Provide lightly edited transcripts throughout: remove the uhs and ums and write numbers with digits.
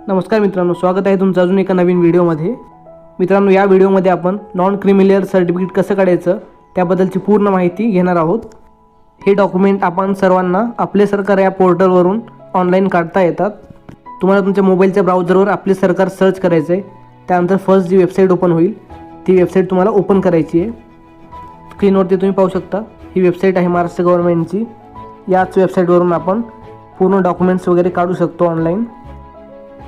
नमस्कार मित्रांनो, स्वागत आहे तुमचं अजून एका नवीन व्हिडिओमध्ये. मित्रांनो, या व्हिडिओमध्ये आपण नॉन क्रिमिलियर सर्टिफिकेट कसं काढायचं त्याबद्दलची पूर्ण माहिती घेणार आहोत. हे डॉक्युमेंट आपण सर्वांना आपले सरकार या पोर्टलवरून ऑनलाईन काढता येतात. तुम्हाला तुमच्या मोबाईलच्या ब्राउझरवर आपले सरकार सर्च करायचं आहे. त्यानंतर फर्स्ट जी वेबसाईट ओपन होईल ती वेबसाईट तुम्हाला ओपन करायची आहे. स्क्रीनवरती तुम्ही पाहू शकता ही वेबसाईट आहे महाराष्ट्र गव्हर्नमेंटची. याच वेबसाईटवरून आपण पूर्ण डॉक्युमेंट्स वगैरे काढू शकतो ऑनलाईन.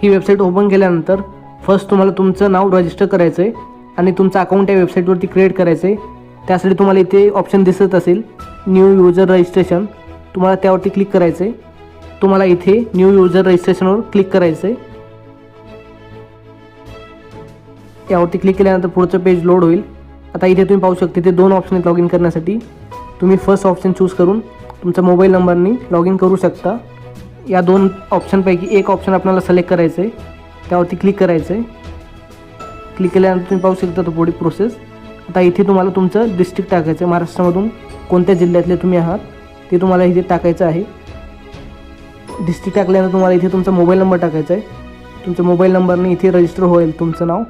ही वेबसाईट ओपन केल्यानंतर फर्स्ट तुम्हाला तुमचं नाव रजिस्टर करायचं आहे आणि तुमचं अकाउंट या वेबसाईटवरती क्रिएट करायचं आहे. त्यासाठी तुम्हाला इथे ऑप्शन दिसत असेल न्यू युजर रजिस्ट्रेशन, तुम्हाला त्यावरती क्लिक करायचं आहे. तुम्हाला इथे न्यू युजर रजिस्ट्रेशनवर क्लिक करायचं आहे. यावरती क्लिक केल्यानंतर पुढचं पेज लोड होईल. आता इथे तुम्ही पाहू शकता इथे दोन ऑप्शन आहेत लॉग इन करण्यासाठी. तुम्ही फर्स्ट ऑप्शन चूज करून तुमच्या मोबाईल नंबरनी लॉग इन करू शकता. या दोन ऑप्शनपैकी एक ऑप्शन आपल्याला सिलेक्ट करायचं आहे, त्यावरती क्लिक करायचं आहे. क्लिक केल्यानंतर तुम्ही पाहू शकता तो पुढे प्रोसेस. आता इथे तुम्हाला तुमचं डिस्ट्रिक्ट टाकायचं आहे. महाराष्ट्रामधून कोणत्या जिल्ह्यातले तुम्ही आहात ते तुम्हाला इथे टाकायचं आहे. डिस्ट्रिक्ट टाकल्यानंतर तुम्हाला इथे तुमचा मोबाईल नंबर टाकायचा आहे. तुमच्या मोबाईल नंबरने इथे रजिस्टर होईल तुमचं नाव.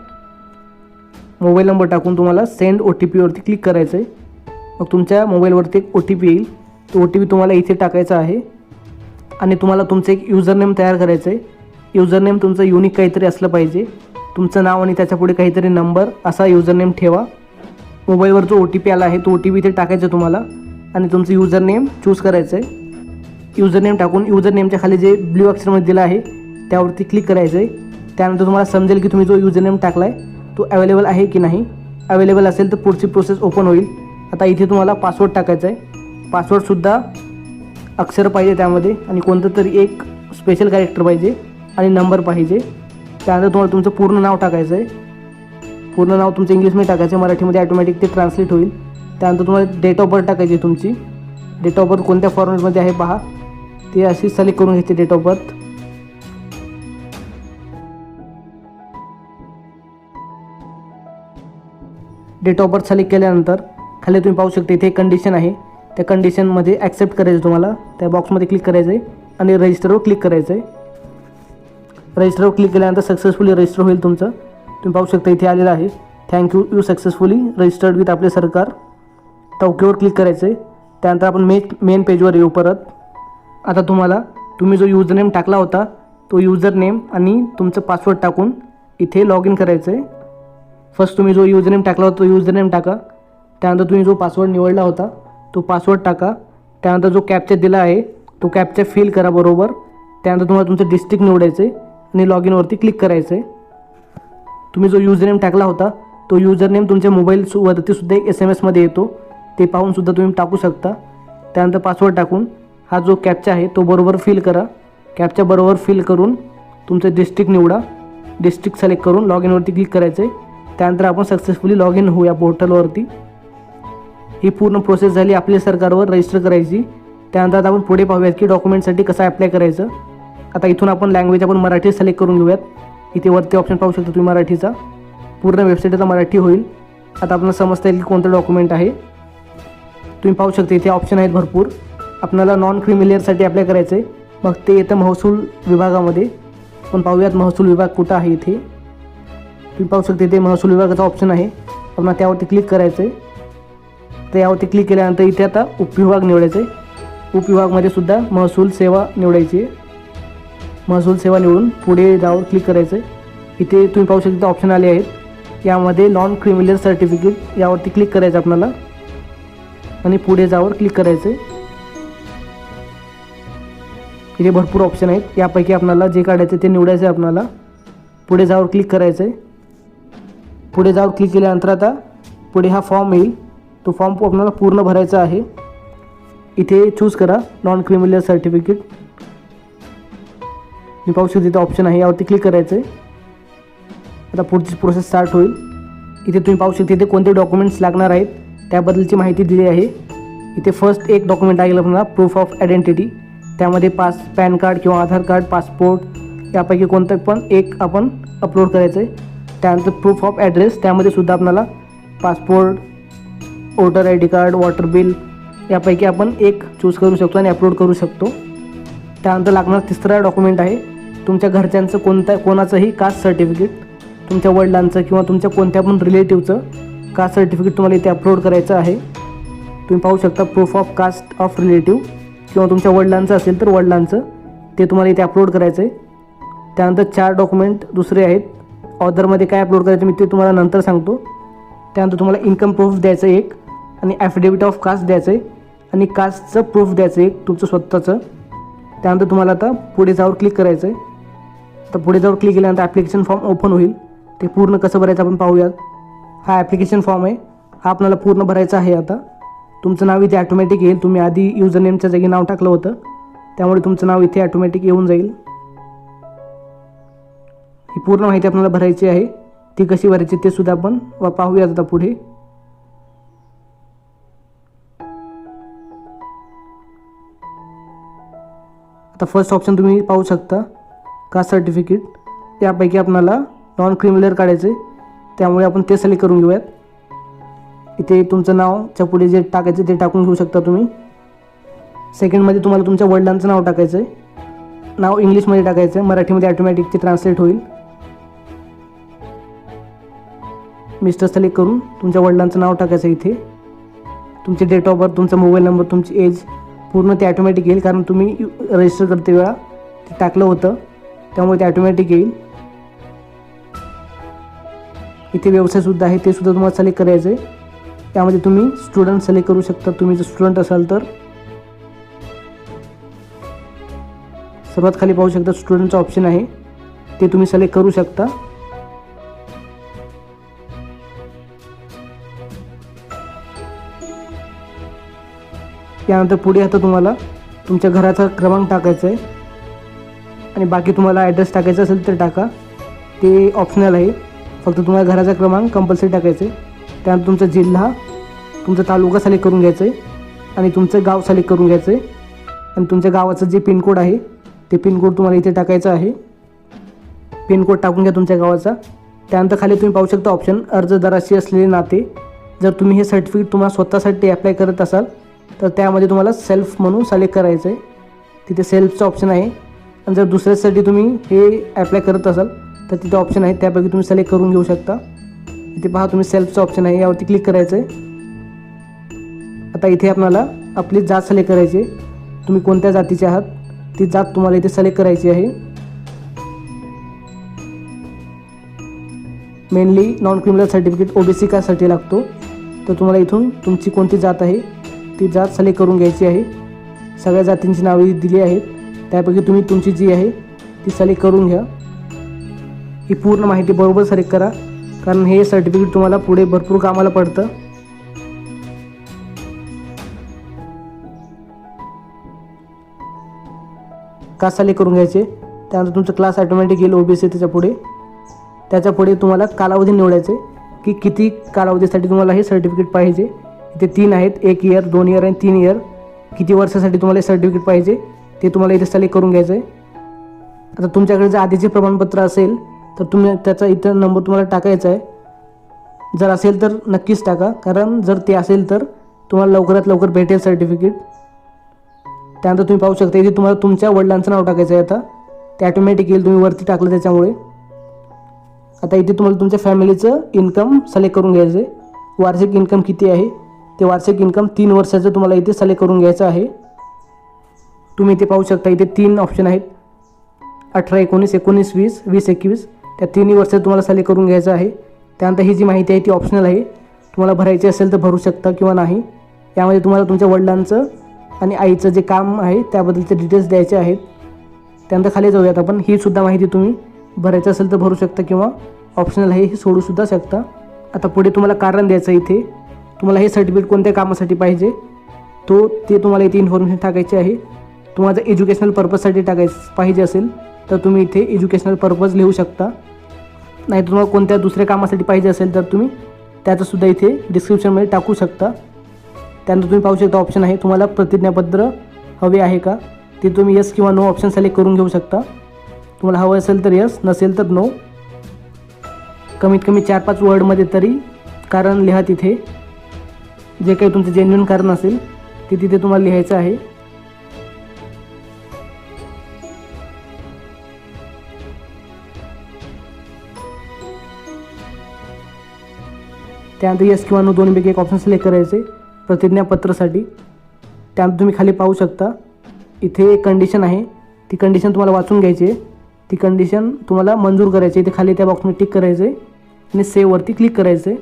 मोबाईल नंबर टाकून तुम्हाला सेंड OTP वरती क्लिक करायचं आहे. मग तुमच्या मोबाईलवरती एक OTP येईल. तो OTP तुम्हाला इथे टाकायचा आहे आणि तुम्हाला तुमचं एक युजर नेम तयार करायचं आहे. युजर नेम तुमचं युनिक काहीतरी असलं पाहिजे. तुमचं नाव आणि त्याच्यापुढे काहीतरी नंबर असा युजर नेम ठेवा. मोबाईलवर जो OTP आला आहे तो OTP इथे टाकायचा तुम्हाला आणि तुमचं युजर नेम चूज करायचं आहे. युजर नेम टाकून युजर नेमच्या खाली जे ब्ल्यू अक्षरमध्ये दिलं आहे त्यावरती क्लिक करायचं आहे. त्यानंतर तुम्हाला समजेल की तुम्ही जो युजर नेम टाकला आहे तो अवेलेबल आहे की नाही. अवेलेबल असेल तर पुढची प्रोसेस ओपन होईल. आता इथे तुम्हाला पासवर्ड टाकायचा आहे. पासवर्डसुद्धा अक्षर पाहिजे त्यामध्ये आणि कोणतं तरी एक स्पेशल कॅरेक्टर पाहिजे आणि नंबर पाहिजे. त्यानंतर तुम्हाला तुमचं पूर्ण नाव टाकायचं आहे. पूर्ण नाव तुमचं इंग्लिशमध्ये टाकायचं आहे, मराठीमध्ये ऑटोमॅटिक ते ट्रान्सलेट होईल. त्यानंतर तुम्हाला डेट ऑफ बर्थ टाकायची आहे. तुमची डेट ऑफ बर्थ कोणत्या फॉर्मॅटमध्ये आहे पहा, ते अशी सिलेक्ट करून घ्यायची date of birth. Date of birth select केल्यानंतर खाली तुम्ही पाहू शकता इथे एक कंडिशन आहे. त्या कंडिशनमध्ये ॲक्सेप्ट करायचं तुम्हाला. त्या बॉक्समध्ये क्लिक करायचं आहे आणि रजिस्टरवर क्लिक करायचं आहे. रजिस्टरवर क्लिक केल्यानंतर सक्सेसफुली रजिस्टर होईल तुमचं. तुम्ही पाहू शकता इथे आलेलं आहे thank you you successfully registered with आपले सरकार. तर ओकेवर क्लिक करायचं आहे. त्यानंतर आपण मेन पेजवर येऊ परत. आता तुम्ही जो युजर नेम टाकला होता तो युजर नेम आणि तुमचं पासवर्ड टाकून इथे लॉग इन करायचं आहे. फर्स्ट तुम्ही जो युजर नेम टाकला होता तो युजर नेम टाका. त्यानंतर तुम्ही जो पासवर्ड निवडला होता तो पासवर्ड टाका. त्यानंतर जो कॅप्चा दिला आहे तो कॅप्चा फिल करा बरोबर. त्यानंतर तुम्हाला तुमचं डिस्ट्रिक्ट निवडायचं आहे आणि लॉग इनवरती क्लिक करायचं आहे. तुम्ही जो युजर नेम टाकला होता तो युजर नेम तुमच्या मोबाईलवरती सुद्धा एक SMS येतो, ते पाहूनसुद्धा तुम्ही टाकू शकता. त्यानंतर पासवर्ड टाकून हा जो कॅप्चा आहे तो बरोबर फिल करा. कॅप्चा बरोबर फिल करून तुमचं डिस्ट्रिक्ट निवडा. डिस्ट्रिक्ट सिलेक्ट करून लॉग इनवरती क्लिक करायचं आहे. त्यानंतर आपण सक्सेसफुली लॉग इन होऊ या पोर्टलवरती. ही पूर्ण प्रोसेस झाली आपल्या सरकारवर रजिस्टर करायची. त्यानंतर आता आपण पुढे पाहूयात की डॉक्युमेंटसाठी कसं अप्लाय करायचं. आता इथून आपण लँग्वेज आपण मराठी सिलेक्ट करून घेऊयात. इथे वरती ऑप्शन पाहू शकता तुम्ही मराठीचा. पूर्ण वेबसाईटचा मराठी होईल. आता आपल्याला समजता येईल की कोणतं डॉक्युमेंट आहे. तुम्ही पाहू शकता इथे ऑप्शन आहेत भरपूर. आपल्याला नॉन क्रिमिलियरसाठी अप्लाय करायचं आहे. मग ते येतं महसूल विभागामध्ये. पण पाहूयात महसूल विभाग कुठं आहे इथे. तुम्ही पाहू शकता इथे महसूल विभागाचा ऑप्शन आहे. आपण त्यावरती क्लिक करायचं आहे. तर यावरती क्लिक केल्यानंतर इथे आता उपविभाग निवडायचं आहे. उपविभागमध्ये सुद्धा महसूल सेवा निवडायची आहे. महसूल सेवा निवडून पुढे जाऊन क्लिक करायचं आहे. इथे तुम्ही पाहू शकता ऑप्शन आले आहेत. यामध्ये नॉन क्रिमिलियर सर्टिफिकेट यावरती क्लिक करायचं आपल्याला आणि पुढे जावर क्लिक करायचं आहे. इथे भरपूर ऑप्शन आहेत. यापैकी आपल्याला जे काढायचं ते निवडायचं आहे. आपल्याला पुढे जावर क्लिक करायचं आहे. पुढे जावर क्लिक केल्यानंतर आता पुढे हा फॉर्म येईल. तो फॉर्म आपल्याला पूर्ण भरायचा आहे. इथे चूज करा नॉन क्रिमिलियर सर्टिफिकेट. मी पाहू शकतो इथे ऑप्शन आहे, यावरती क्लिक करायचं आहे. आता पुढची प्रोसेस स्टार्ट होईल. इथे तुम्ही पाहू शकता इथे कोणते डॉक्युमेंट्स लागणार आहेत त्याबद्दलची माहिती दिली आहे. इथे फर्स्ट एक डॉक्युमेंट आहे आपल्याला प्रूफ ऑफ आयडेंटिटी. त्यामध्ये पॅन कार्ड किंवा आधार कार्ड, पासपोर्ट यापैकी कोणतं पण एक आपण अपलोड करायचं आहे. त्यानंतर प्रूफ ऑफ ॲड्रेस, त्यामध्ये सुद्धा आपल्याला passport, voter ID card, water bill यापैकी आपण एक चूज करू शकतो आणि अपलोड करू शकतो. त्यानंतर लागणार तिसरा डॉक्युमेंट आहे तुमच्या घरच्यांचं कोणाचंही कास्ट सर्टिफिकेट, तुमच्या वडिलांचं किंवा तुमच्या कोणत्या पण रिलेटिव्हचं कास्ट सर्टिफिकेट तुम्हाला इथे अपलोड करायचं आहे. तुम्ही पाहू शकता proof of caste of relative, किंवा तुमच्या वडिलांचं असेल तर वडिलांचं ते तुम्हाला इथे अपलोड करायचं आहे. त्यानंतर 4 डॉक्युमेंट दुसरे आहेत. ऑदरमध्ये काय अपलोड करायचं मी ते तुम्हाला नंतर सांगतो. त्यानंतर तुम्हाला इन्कम प्रूफ द्यायचं एक, आणि ॲफिडेविट ऑफ कास्ट द्यायचं आहे, आणि कास्टचं प्रूफ द्यायचं एक तुमचं स्वतःचं. त्यानंतर तुम्हाला आता पुढे जाऊन क्लिक करायचं आहे. तर पुढे जाऊन क्लिक केल्यानंतर ॲप्लिकेशन फॉर्म ओपन होईल. ते पूर्ण कसं भरायचं आपण पाहूयात. हा ॲप्लिकेशन फॉर्म आहे, हा आपल्याला पूर्ण भरायचा आहे. आता तुमचं नाव इथे ॲटोमॅटिक येईल. तुम्ही आधी युजर नेमच्या जागी नाव टाकलं होतं, त्यामुळे तुमचं नाव इथे ॲटोमॅटिक येऊन जाईल. ही पूर्ण माहिती आपल्याला भरायची आहे. ती कशी भरायची ते सुद्धा आपण पाहूयात आता पुढे. आता फर्स्ट ऑप्शन तुम्ही पाहू शकता कास्ट सर्टिफिकेट. यापैकी आपल्याला नॉन क्रिमिनल काढायचं आहे, त्यामुळे आपण ते सिलेक्ट करून घेऊयात. इथे तुमचं नावच्या पुढे जे टाकायचं ते टाकून घेऊ शकता तुम्ही. सेकंडमध्ये तुम्हाला तुमच्या वडिलांचं नाव टाकायचं आहे. नाव इंग्लिशमध्ये टाकायचं आहे, मराठीमध्ये ॲटोमॅटिक ते ट्रान्सलेट होईल. मिस्टर सिलेक्ट करून तुमच्या वडिलांचं नाव टाकायचं इथे. तुमचे डेट ऑफ बर्थ, तुमचा मोबाईल नंबर, तुमची एज पूर्ण ते ॲटोमॅटिक येईल, कारण तुम्ही रजिस्टर करते वेळा ते टाकलं होतं, त्यामुळे ते ॲटोमॅटिक येईल. इथे व्यवसायसुद्धा आहे, ते सुद्धा तुम्हाला सिलेक्ट करायचं आहे. त्यामध्ये तुम्ही स्टुडंट सिलेक्ट करू शकता. तुम्ही जर स्टुडंट असाल तर सर्वात खाली पाहू शकता स्टुडंटचं ऑप्शन आहे, ते तुम्ही सिलेक्ट करू शकता. त्यानंतर पुढे आता तुम्हाला तुमच्या घराचा क्रमांक टाकायचा आहे, आणि बाकी तुम्हाला ॲड्रेस टाकायचा असेल तर टाका, ते ऑप्शनल आहे. फक्त तुम्हाला घराचा क्रमांक कंपल्सरी टाकायचं आहे. त्यानंतर तुमचा जिल्हा, तुमचा तालुका सिलेक्ट करून घ्यायचं आहे, आणि तुमचं गाव सिलेक्ट करून घ्यायचं आहे, आणि तुमच्या गावाचं जे पिनकोड आहे ते पिनकोड तुम्हाला इथे टाकायचं आहे. पिनकोड टाकून घ्या तुमच्या गावाचा. त्यानंतर खाली तुम्ही पाहू शकता ऑप्शन अर्जदाराशी असलेले नाते. जर तुम्ही हे सर्टिफिकेट तुम्हाला स्वतःसाठी अप्लाय करत असाल तर त्यामध्ये तुम्हाला सेल्फ म्हणून सिलेक्ट करायचं आहे. तिथे सेल्फचं ऑप्शन आहे. आणि जर दुसऱ्यासाठी तुम्ही हे अप्लाय करत असाल तर तिथे ऑप्शन आहे, त्यापैकी तुम्ही सिलेक्ट करून घेऊ शकता. इथे पहा तुम्ही सेल्फचं ऑप्शन आहे, यावरती क्लिक करायचं आहे. आता इथे आपल्याला आपली जात सिलेक्ट करायची आहे. तुम्ही कोणत्या जातीचे आहात ती जात तुम्हाला इथे सिलेक्ट करायची आहे. Mainly non criminal certificate OBC कास्टसाठी लागतो, तर तुम्हाला इथून तुमची कोणती जात आहे ती जात सिलेक्ट करून घ्यायची आहे. सगळ्या जातींची नावे दिली आहेत, त्यापैकी तुम्ही तुमची जी आहे ती सिलेक्ट करून घ्या. ही पूर्ण माहिती बरोबर सिलेक्ट करा, कारण हे सर्टिफिकेट तुम्हाला पुढे भरपूर कामाला पडतं. कास्ट सिलेक्ट करून घ्यायचे. त्यानंतर तुमचं क्लास ऑटोमॅटिक येईल OBC. त्याच्या पुढे तुम्हाला कालावधी निवडायचे की किती कालावधीसाठी तुम्हाला हे सर्टिफिकेट पाहिजे. इथे 3 आहेत, 1 इयर, 2 इयर आणि 3 इयर. किती वर्षासाठी तुम्हाला हे सर्टिफिकेट पाहिजे ते तुम्हाला इथे सिलेक्ट करून घ्यायचं आहे. आता तुमच्याकडे जर आधीचे प्रमाणपत्र असेल तर तुम्ही त्याचा इथं नंबर तुम्हाला टाकायचा आहे. जर असेल तर नक्कीच टाका, कारण जर ते असेल तर तुम्हाला लवकरात लवकर भेटेल सर्टिफिकेट. त्यानंतर तुम्ही पाहू शकता इथे तुम्हाला तुमच्या वडिलांचं नाव टाकायचं आहे. आता ते ॲटोमॅटिक येईल, तुम्ही वरती टाकलं त्याच्यामुळे. आता इथे तुम्हाला तुमच्या फॅमिलीचं इन्कम सिलेक्ट करून घ्यायचं आहे. वार्षिक इन्कम किती आहे ते वार्षिक इन्कम 3 वर्षाचं तुम्हाला इथे सिलेक्ट करून घ्यायचं आहे. तुम्ही इथे पाहू शकता इथे 3 ऑप्शन आहेत, 18, 19, 19, 20, 20, 21. त्या 3 वर्षात तुम्हाला सिलेक्ट करून घ्यायचं आहे. त्यानंतर ही जी माहिती आहे ती ऑप्शनल आहे, तुम्हाला भरायची असेल तर भरू शकता किंवा नाही. यामध्ये तुम्हाला तुमच्या वडिलांचं आणि आईचं जे काम आहे त्याबद्दलचे डिटेल्स द्यायचे आहेत. त्यानंतर खाली जाऊयात आपण. ही सुद्धा माहिती तुम्ही भरायचं असेल तर भरू शकता किंवा ऑप्शनल आहे, हे सोडूसुद्धा शकता. आता पुढे तुम्हाला कारण द्यायचं इथे, तुम्हाला हे सर्टिफिकेट कोणत्या कामासाठी पाहिजे ते तुम्हाला इथे इन्फॉर्मेशन टाकायची आहे. तुम्हाला जर एज्युकेशनल पर्पजसाठी टाकायचं पाहिजे असेल तर तुम्ही इथे एज्युकेशनल पर्पज लिहू शकता. नाही तुम्हाला कोणत्या दुसऱ्या कामासाठी पाहिजे असेल तर तुम्ही त्याचंसुद्धा इथे डिस्क्रिप्शनमध्ये टाकू शकता. त्यानंतर तुम्ही पाहू शकता ऑप्शन आहे, तुम्हाला प्रतिज्ञापत्र हवे आहे का, ते तुम्ही यस किंवा नो ऑप्शन सिलेक्ट करून घेऊ शकता. तुम्हाला हवं असेल तर यस, नसेल तर नो. कमीत कमी 4-5 वर्डमध्ये तरी कारण लिहा. तिथे जे काही तुमचं जेन्युइन कारण असेल ते तिथे तुम्हाला लिहायचं आहे. त्यानंतर येस किंवा नो दोन्हीपैकी एक ऑप्शन सिलेक्ट करायचे प्रतिज्ञापत्रासाठी. त्यानंतर तुम्ही खाली पाहू शकता इथे एक कंडिशन आहे, ती कंडिशन तुम्हाला वाचून घ्यायची आहे. ती कंडिशन तुम्हाला मंजूर करायची आहे. इथे खाली त्या बॉक्समध्ये टिक करायचं आहे आणि सेव्हवरती क्लिक करायचं आहे.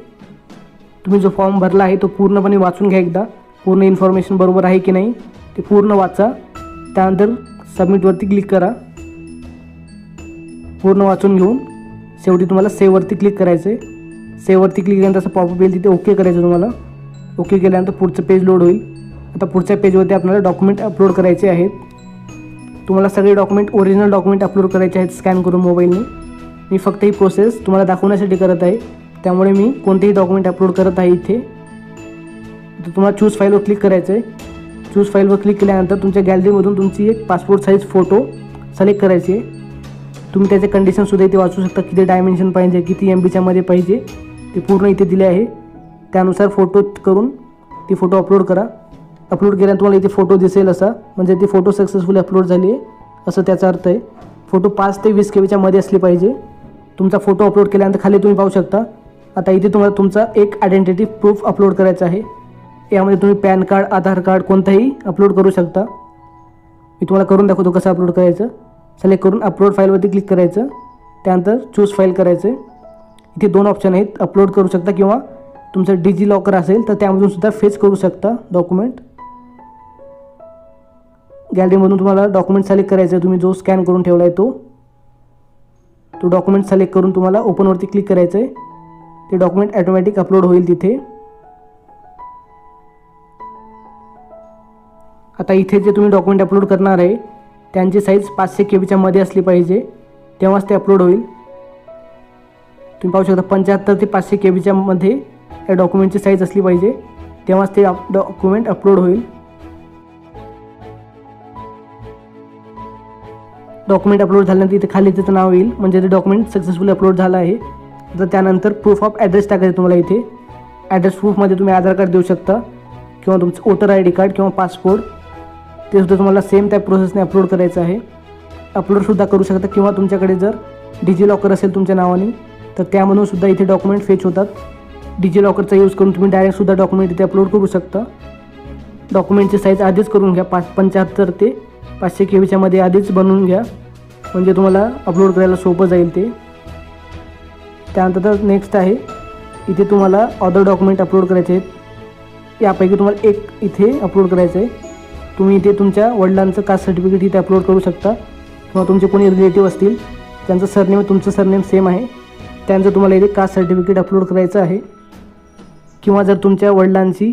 तुम्ही जो फॉर्म भरला आहे तो पूर्णपणे वाचून घ्या एकदा, पूर्ण इन्फॉर्मेशन बरोबर आहे की नाही ते पूर्ण वाचा. त्यानंतर सबमिटवरती क्लिक करा. पूर्ण वाचून घेऊन शेवटी तुम्हाला सेव्हवरती क्लिक करायचं आहे. सेव्हवरती क्लिक केल्यानंतर असं पॉपअप येईल, तिथे ओके करायचं तुम्हाला. ओके केल्यानंतर पुढचं पेज लोड होईल. आता पुढच्या पेजवरती आपल्याला डॉक्युमेंट अपलोड करायचे आहेत. तुम्हाला सगळे डॉक्युमेंट ओरिजिनल डॉक्युमेंट अपलोड करायचे आहेत स्कॅन करून मोबाईलने. मी फक्त ही प्रोसेस तुम्हाला दाखवण्यासाठी करत आहे, त्यामुळे मी कोणतेही डॉक्युमेंट अपलोड करत आहे इथे. तर तुम्हाला चूज फाईलवर क्लिक करायचं आहे. चूज फाईलवर क्लिक केल्यानंतर तुमच्या गॅलरीमधून तुमची एक पासपोर्ट साईज फोटो सिलेक्ट करायची आहे. तुम्ही त्याचे कंडिशनसुद्धा इथे वाचू शकता, किती डायमेन्शन पाहिजे, किती MBच्या मध्ये पाहिजे ते पूर्ण इथे दिले आहे. त्यानुसार फोटो करून ती फोटो अपलोड करा. अपलोड केल्यानंतर तुम्हाला इथे फोटो दिसेल असा, म्हणजे ती फोटो सक्सेसफुली अपलोड झाली आहे असं त्याचा अर्थ आहे. फोटो 5 ते 20 KBच्या मध्ये असली पाहिजे. तुमचा फोटो अपलोड केल्यानंतर खाली तुम्ही पाहू शकता आता इथे तुम्हाला तुमचा एक आयडेंटिटी प्रूफ अपलोड करायचा आहे. यामध्ये तुम्ही पॅन कार्ड, आधार कार्ड कोणताही अपलोड करू शकता. मी तुम्हाला करून दाखवतो कसं अपलोड करायचं. सिलेक्ट करून अपलोड फाईलवरती क्लिक करायचं. त्यानंतर चूज फाईल करायचं. इथे 2 ऑप्शन आहेत, अपलोड करू शकता किंवा तुमचं डिजिलॉकर असेल तर त्यामधून सुद्धा फेच करू शकता डॉक्युमेंट. गॅलरीमधून तुम्हाला डॉक्युमेंट सिलेक्ट करायचं आहे, तुम्ही जो स्कॅन करून ठेवला आहे तो डॉक्युमेंट सिलेक्ट करून तुम्हाला ओपनवरती क्लिक करायचं आहे. ते डॉक्युमेंट ॲटोमॅटिक अपलोड होईल तिथे. आता इथे जे तुम्ही डॉक्युमेंट अपलोड करणार आहे त्यांची साईज 500 KBच्या मध्ये असली पाहिजे, तेव्हाच ते अपलोड होईल. तुम्ही पाहू शकता 75 ते 500 KBच्या मध्ये या डॉक्युमेंटची साईज असली पाहिजे, तेव्हाच ते डॉक्युमेंट अपलोड होईल. डॉक्युमेंट अपलोड झाल्यानंतर इथे खाली त्याचं नाव येईल, म्हणजे ते डॉक्युमेंट सक्सेसफुली अपलोड झालं आहे. तर त्यानंतर प्रूफ ऑफ ॲड्रेस टाकायचं तुम्हाला इथे. ॲड्रेस प्रूफमध्ये तुम्ही आधार कार्ड देऊ शकता किंवा तुमचं वोटर ID कार्ड किंवा पासपोर्ट, ते सुद्धा तुम्हाला सेम त्या प्रोसेसने अपलोड करायचं आहे. अपलोडसुद्धा करू शकता किंवा तुमच्याकडे जर डिजिलॉकर असेल तुमच्या नावाने तर त्यामधून सुद्धा इथे डॉक्युमेंट फेच होतात. डिजिलॉकरचा यूज करून तुम्ही डायरेक्टसुद्धा डॉक्युमेंट इथे अपलोड करू शकता. डॉक्युमेंटची साईज आधीच करून घ्या, 75 ते 500 KBच्या मध्ये आधीच बनवून घ्या, म्हणजे तुम्हाला अपलोड करायला सोपं जाईल ते. त्यानंतर नेक्स्ट आहे इथे तुम्हाला अदर डॉक्युमेंट अपलोड करायचे आहेत. यापैकी तुम्हाला एक इथे अपलोड करायचं आहे. तुम्ही इथे तुमच्या वडिलांचं कास्ट सर्टिफिकेट इथे अपलोड करू शकता किंवा तुमचे कोणी रिलेटिव्ह असतील त्यांचं सरनेम तुमचं सरनेम सेम आहे त्यांचं तुम्हाला इथे कास्ट सर्टिफिकेट अपलोड करायचं आहे. किंवा जर तुमच्या वडिलांची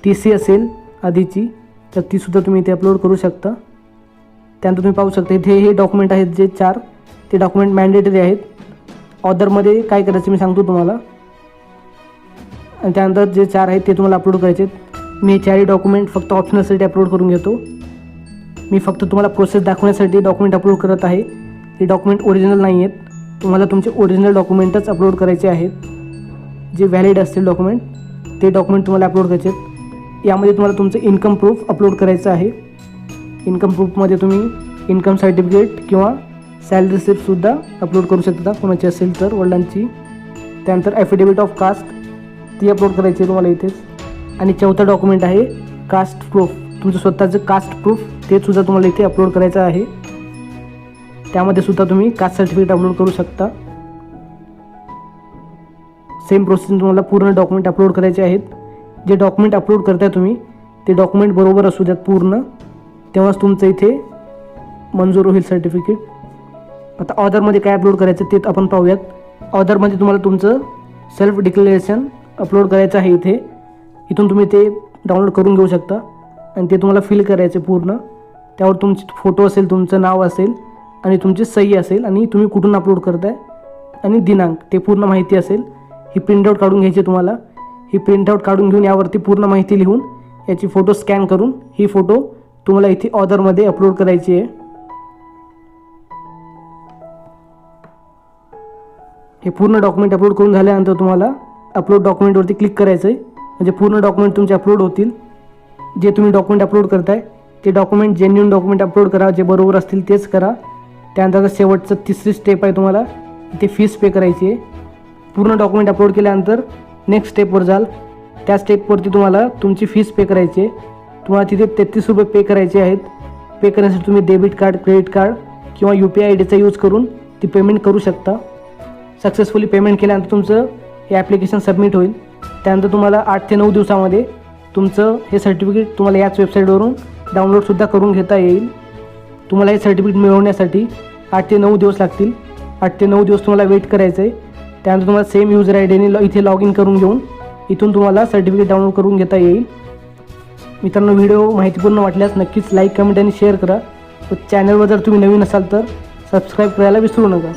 TC असेल आधीची तर तीसुद्धा तुम्ही इथे अपलोड करू शकता. त्यानंतर तुम्ही पाहू शकता इथे हे डॉक्युमेंट आहेत जे 4 ते डॉक्युमेंट मॅन्डेटरी आहेत. ऑदरमध्ये काय करायचं मी सांगतो तुम्हाला. आणि त्यानंतर जे 4 आहेत ते तुम्हाला अपलोड करायचे आहेत. मी हे 4ही डॉक्युमेंट फक्त ऑप्शनलसाठी अपलोड करून घेतो. मी फक्त तुम्हाला प्रोसेस दाखवण्यासाठी डॉक्युमेंट अपलोड करत आहे. हे डॉक्युमेंट ओरिजिनल नाही आहेत, तुम्हाला तुमचे ओरिजिनल डॉक्युमेंटच अपलोड करायचे आहेत. जे व्हॅलिड असतील डॉक्युमेंट ते डॉक्युमेंट तुम्हाला अपलोड करायचे आहेत. यामध्ये तुम्हाला तुमचं इन्कम प्रूफ अपलोड करायचं आहे. इन्कम प्रूफमध्ये तुम्ही इन्कम सर्टिफिकेट किंवा सॅलरी रिसिप्टसुद्धा अपलोड करू शकता कोणाची असेल तर वडिलांची. त्यानंतर ॲफिडेविट ऑफ कास्ट ती अपलोड करायची आहे तुम्हाला इथेच. आणि 4था डॉक्युमेंट आहे कास्ट प्रूफ, तुमचं स्वतःचं कास्ट प्रूफ ते सुद्धा तुम्हाला इथे अपलोड करायचं आहे. त्यामध्ये सुद्धा तुम्ही कास्ट सर्टिफिकेट अपलोड करू शकता. सेम प्रोसेस तुम्हाला पूर्ण डॉक्युमेंट अपलोड करायचे आहेत. जे डॉक्युमेंट अपलोड करताय तुम्ही ते डॉक्युमेंट बरोबर असू द्यात पूर्ण, तेव्हाच तुमचं इथे मंजूर होईल सर्टिफिकेट. आता ऑदरमध्ये काय अपलोड करायचं ते आपण पाहूयात. ऑदरमध्ये तुम्हाला तुमचं सेल्फ डिक्लेरेशन अपलोड करायचं आहे इथे. इथून तुम्ही ते डाउनलोड करून घेऊ शकता आणि ते तुम्हाला फिल करायचे पूर्ण. त्यावर तुमचे फोटो असेल, तुमचं नाव असेल आणि तुमची सही असेल आणि तुम्ही कुठून अपलोड करताय आणि दिनांक ते पूर्ण माहिती असेल. ही प्रिंटआउट काढून घ्यायची तुम्हाला. ही प्रिंटआउट काढून घेऊन यावरती पूर्ण माहिती लिहून याची फोटो स्कॅन करून ही फोटो तुम्हाला इथे ऑदरमध्ये अपलोड करायची आहे. हे पूर्ण डॉक्युमेंट अपलोड करून झाल्यानंतर तुम्हाला अपलोड डॉक्युमेंटवरती क्लिक करायचं आहे, म्हणजे पूर्ण डॉक्युमेंट तुमचे अपलोड होतील. जे तुम्ही डॉक्युमेंट अपलोड करताय ते डॉक्युमेंट जेन्युइन डॉक्युमेंट अपलोड करा, जे बरोबर असतील तेच करा. त्यानंतर शेवटचं 3री स्टेप आहे, तुम्हाला इथे फीस पे करायची आहे. पूर्ण डॉक्युमेंट अपलोड केल्यानंतर नेक्स्ट स्टेपवर जाल. त्या स्टेपवरती तुम्हाला तुमची फीस पे करायची आहे. तुम्हाला तिथे 33 रुपये पे करायचे आहेत. पे करण्यासाठी तुम्ही डेबिट कार्ड, क्रेडिट कार्ड किंवा UPI IDचा यूज करून ती पेमेंट करू शकता. सक्सेसफुली पेमेंट केल्यानंतर तुमचं हे ॲप्लिकेशन सबमिट होईल. त्यानंतर तुम्हाला 8 ते 9 दिवसामध्ये तुमचं हे सर्टिफिकेट तुम्हाला याच वेबसाईटवरून डाउनलोडसुद्धा करून घेता येईल. तुम्हाला हे सर्टिफिकेट मिळवण्यासाठी 8 ते 9 दिवस लागतील. 8 ते 9 दिवस तुम्हाला वेट करायचं आहे. त्यानंतर तुम्हाला सेम युजर IDने इथे लॉग इन करून घेऊन इथून तुम्हाला सर्टिफिकेट डाउनलोड करून घेता येईल. मित्रांनो, व्हिडिओ माहितीपूर्ण वाटल्यास नक्कीच लाईक, कमेंट आणि शेअर करा. व चॅनलवर जर तुम्ही नवीन असाल तर सबस्क्राईब करायला विसरू नका.